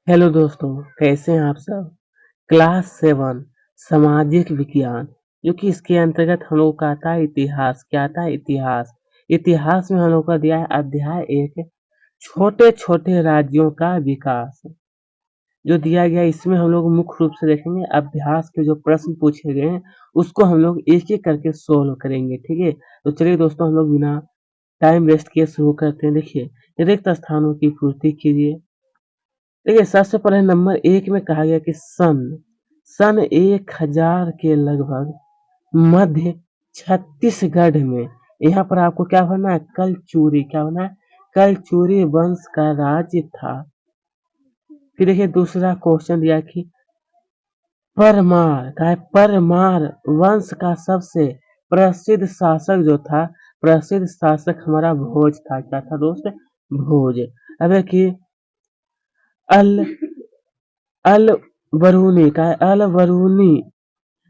Hello दोस्तों, कैसे हैं आप सब? क्लास 7 सामाजिक विज्ञान, जो कि इसके अंतर्गत हम लोग का आता है इतिहास। क्या आता है? इतिहास। इतिहास में हम लोग का दिया है अध्याय 1 छोटे-छोटे राज्यों का विकास। जो दिया गया है इसमें हम लोग मुख्य रूप से देखेंगे अभ्यास के जो प्रश्न पूछे गए हैं उसको हम लोग एक-एक करके सोल्व करेंगे, ठीक है? तो चलिए दोस्तों हम लोग बिना टाइम वेस्ट किए शुरू करते हैं। देखिए रिक्त स्थानों की पूर्ति कीजिए। देखिए सबसे पहले नंबर 1 में कहा गया कि सन 1000 के लगभग मध्य छत्तीसगढ़ में यहाँ पर आपको क्या भरना है? कलचुरी। क्या भरना है? कलचुरी वंश का राज्य था। फिर देखिए दूसरा क्वेश्चन दिया कि परमार वंश का सबसे प्रसिद्ध शासक जो था, प्रसिद्ध शासक हमारा भोज था। क्या था दोस्त? भोज। अब देखिए अल अल बरूनी का अल बरूनी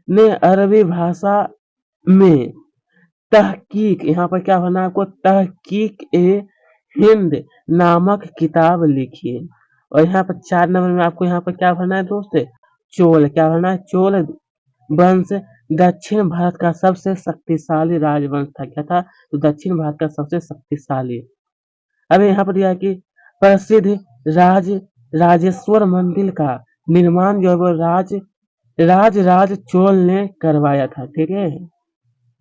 ने अरबी भाषा में तहकीक, यहाँ पर क्या होना है आपको? तहकीक ए हिंद नामक किताब लिखी। और यहाँ पर 4 नंबर में आपको यहाँ पर क्या भरना है दोस्त? चोल। क्या भरना है? चोल वंश दक्षिण भारत का सबसे शक्तिशाली राजवंश था। क्या था? तो दक्षिण भारत का सबसे शक्तिशाली। अब यहाँ पर दिया है कि प्रसिद्ध राज राजेश्वर मंदिर का निर्माण जो है वो राज चोल ने करवाया था। ठीक है,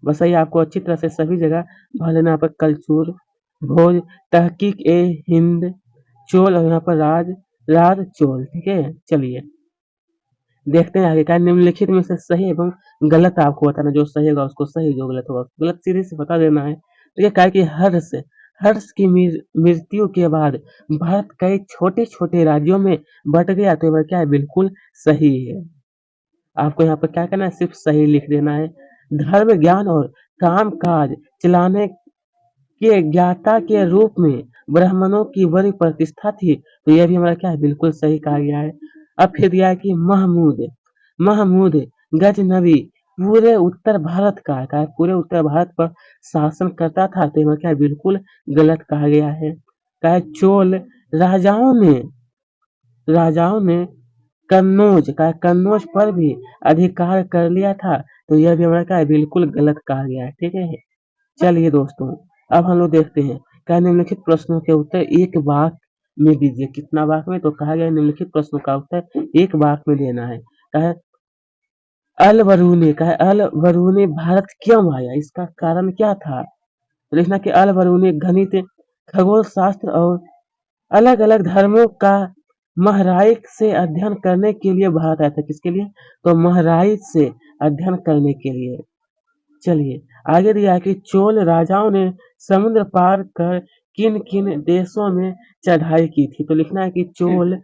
बस ये आपको अच्छी तरह से सभी जगह भर लेना। यहाँ पर कलचुर, भोज, तहकीक ए हिंद, चोल और यहाँ पर राज चोल। ठीक है, चलिए देखते हैं आगे क्या। निम्नलिखित में से सही एवं गलत आपको बताना। जो सही होगा उसको सही, जो गलत होगा उसको गलत, सीधे से बता देना है। तो ये कहा कि हर्ष की मृत्यु के बाद भारत कई छोटे छोटे राज्यों में बट गया। तो ये क्या है? बिल्कुल सही है। आपको यहाँ पर क्या करना है? सिर्फ सही लिख देना है। धर्म ज्ञान और काम काज चलाने के ज्ञाता के रूप में ब्राह्मणों की बड़ी प्रतिष्ठा थी। तो यह भी हमारा क्या है? बिल्कुल सही कहा गया है। अब फिर दिया है कि महमूद गजनबी पूरे उत्तर भारत का पूरे उत्तर भारत पर शासन करता था। तो यह क्या है? बिल्कुल गलत कहा गया है। क्या है? चोल राजाओं ने कन्नौज पर भी अधिकार कर लिया था। तो यह भी हमारा क्या है? बिल्कुल गलत कहा गया है। ठीक है, चलिए दोस्तों अब हम लोग देखते हैं क्या निम्नलिखित प्रश्नों के उत्तर एक वाक्य में दीजिए। कितना वाक्य में? तो कहा गया निम्नलिखित प्रश्नों का उत्तर एक वाक्य में देना है। कहा अल बरूनी भारत क्यों आया? इसका कारण क्या था? तो लिखना कि अल बरूनी गणित, खगोल शास्त्र और अलग अलग धर्मों का महराइक से अध्ययन करने के लिए भारत आया था। किसके लिए? तो महराइक से अध्ययन करने के लिए। चलिए आगे दिया है कि चोल राजाओं ने समुद्र पार कर किन किन देशों में चढ़ाई की थी। तो लिखना है कि चोल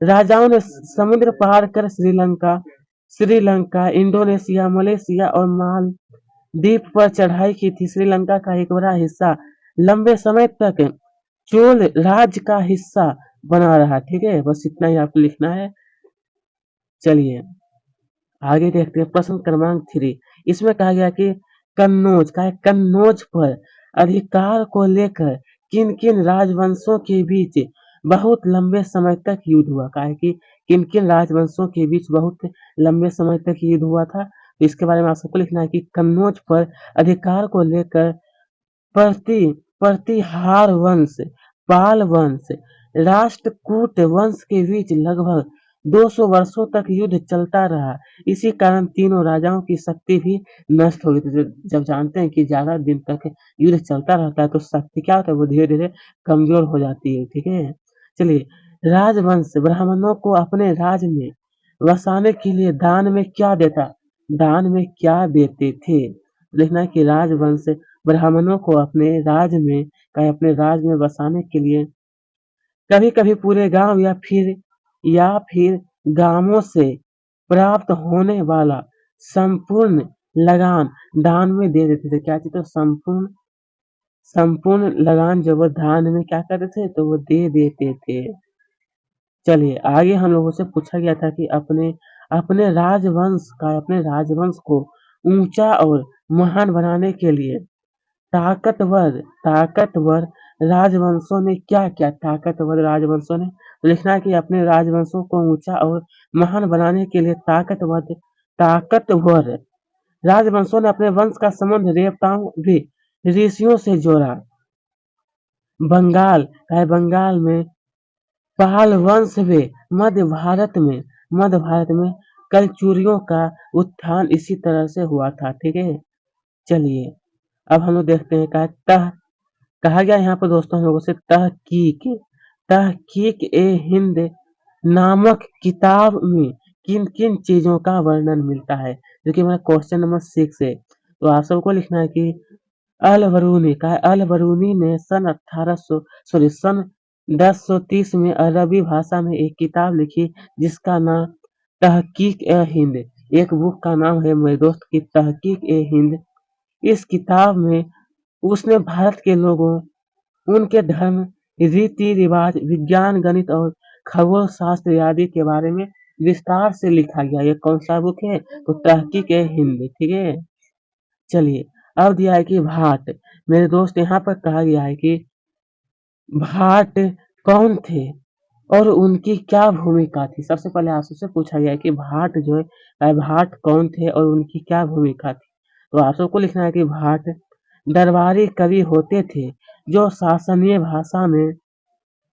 राजाओं ने समुद्र पार कर श्रीलंका, इंडोनेशिया, मलेशिया और मालदीव पर चढ़ाई की थी। श्रीलंका का एक बड़ा हिस्सा लंबे समय तक चोल राज्य का हिस्सा बना रहा। ठीक है, बस इतना ही आपको लिखना है। चलिए आगे देखते हैं प्रश्न क्रमांक 3। इसमें कहा गया कि कन्नौज पर अधिकार को लेकर किन किन राजवंशों के बीच बहुत लंबे समय तक युद्ध हुआ। कहा कि किन किन राजवंशों के बीच बहुत लंबे समय तक युद्ध हुआ था। तो इसके बारे में आप सबको लिखना है कि कन्नौज पर अधिकार को लेकर प्रतिहार वंश, पाल वंश, राष्ट्रकूट वंश के बीच लगभग 200 वर्षों तक युद्ध चलता रहा। इसी कारण तीनों राजाओं की शक्ति भी नष्ट हो गई थी। जब जानते हैं कि ज्यादा दिन तक युद्ध चलता रहता है तो शक्ति क्या होता है? वो धीरे धीरे कमजोर हो जाती है। ठीक है, चलिए राजवंश ब्राह्मणों को अपने राज में बसाने के लिए दान में क्या देते थे? लिखना है कि राजवंश ब्राह्मणों को अपने राज में बसाने के लिए कभी कभी पूरे गांव या फिर गांवों से प्राप्त होने वाला संपूर्ण लगान दान में दे देते थे। क्या चीज? तो संपूर्ण लगान जब वो दान में क्या करते थे? तो वो दे देते थे। चलिए आगे हम लोगों से पूछा गया था कि अपने राजवंश को ऊंचा और महान बनाने के लिए ताकतवर ताकतवर राजवंशों ने क्या किया? ताकतवर राजवंशों ने तो लिखना है कि अपने राजवंशों को ऊंचा और महान बनाने के लिए ताकतवर राजवंशों ने अपने वंश का संबंध देवताओं भी ऋषियों से जोड़ा। बंगाल में पाल वंश वे मध्य भारत में कलचुरियों का उत्थान इसी तरह से हुआ था। ठीक है, चलिए अब हम लोग देखते हैं कहा गया यहाँ पर दोस्तों हम लोगों से तहकीक ए हिंद नामक किताब में किन किन चीजों का वर्णन मिलता है, जो कि हमारा क्वेश्चन नंबर 6 है। तो आप सबको लिखना है कि अल बरूनी ने सन 1030 में अरबी भाषा में एक किताब लिखी जिसका नाम तहकीक ए हिंद। एक बुक का नाम है मेरे दोस्त की तहकीक ए हिंद। इस किताब में उसने भारत के लोगों, उनके धर्म, रीति रिवाज, विज्ञान, गणित और खगोल शास्त्र आदि के बारे में विस्तार से लिखा गया। ये कौन सा बुक है? तो तहकीक ए हिंद। ठीक है, चलिए अब दिया है कि भाट। मेरे दोस्त यहाँ पर कहा गया है कि भाट कौन थे और उनकी क्या भूमिका थी। सबसे पहले आपसे से पूछा गया है कि भाट कौन थे और उनकी क्या भूमिका थी। तो आप सबको लिखना है कि भाट दरबारी कवि होते थे जो शासनीय भाषा में,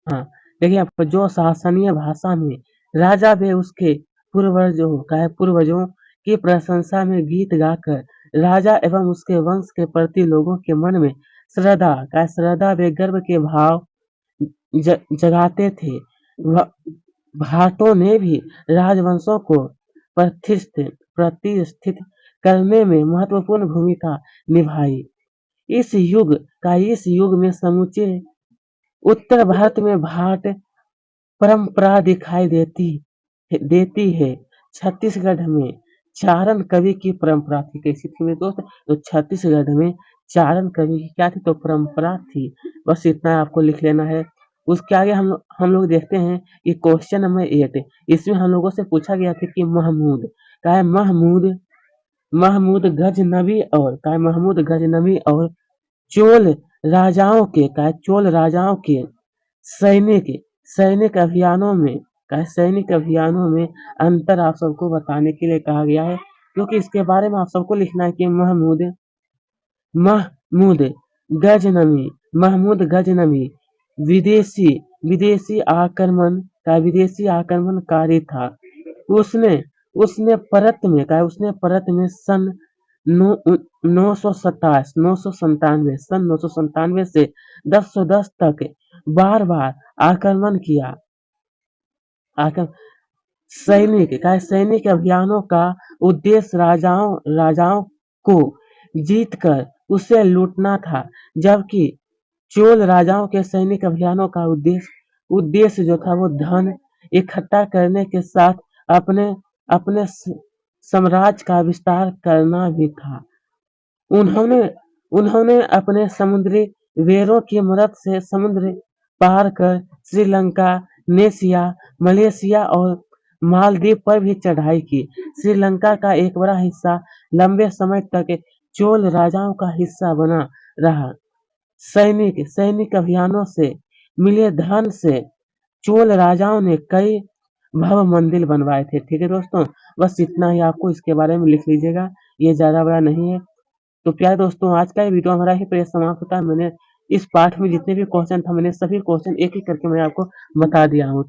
हाँ देखिए आप, जो शासनीय भाषा में राजा व उसके पूर्वजों की प्रशंसा में गीत गाकर राजा एवं उसके वंश के प्रति लोगों के मन में श्रद्धा व गर्व के भाव जगाते थे। भाटों ने भी राजवंशों को प्रतिष्ठित करने में महत्वपूर्ण भूमिका निभाई। इस युग में समूचे उत्तर भारत में भाट परंपरा दिखाई देती है। छत्तीसगढ़ में चारण कवि की परंपरा थी। कैसी थी मेरे दोस्त? तो छत्तीसगढ़ में चारण कवि की क्या थी? तो परंपरा थी। बस इतना आपको लिख लेना है। उसके आगे हम लोग देखते हैं कि क्वेश्चन नंबर 8, इसमें हम लोगों से पूछा गया था कि महमूद गजनवी और चोल राजाओं के सैनिक अभियानों में अंतर आप सबको बताने के लिए कहा गया है, क्योंकि इसके बारे में आप सबको लिखना है कि महमूद गजनवी विदेशी आक्रमणकारी था। उसने परत में सन 997 से 1010 तक बार बार आक्रमण किया। सैनिक अभियानों का उद्देश्य राजाओं को जीतकर उसे लूटना था, जबकि चोल राजाओं के सैनिक अभियानों का उद्देश्य जो था वो धन इकट्ठा करने के साथ अपने साम्राज्य का विस्तार करना भी था। उन्होंने अपने समुद्री वेरों की मदद से समुद्र पार कर श्रीलंका, मलेशिया और मालदीव पर भी चढ़ाई की। श्रीलंका का एक बड़ा हिस्सा लंबे समय तक चोल राजाओं का हिस्सा बना रहा। सैनिक अभियानों से मिले धन से चोल राजाओं ने कई भव्य मंदिर बनवाए थे। ठीक है दोस्तों, बस इतना ही आपको इसके बारे में लिख लीजिएगा, ये ज्यादा बड़ा नहीं है। तो प्यारे दोस्तों, आज का ये वीडियो हमारा ही पर समाप्त होता है। मैंने इस पाठ में जितने भी क्वेश्चन था, मैंने सभी क्वेश्चन एक एक करके मैं आपको बता दिया हूँ।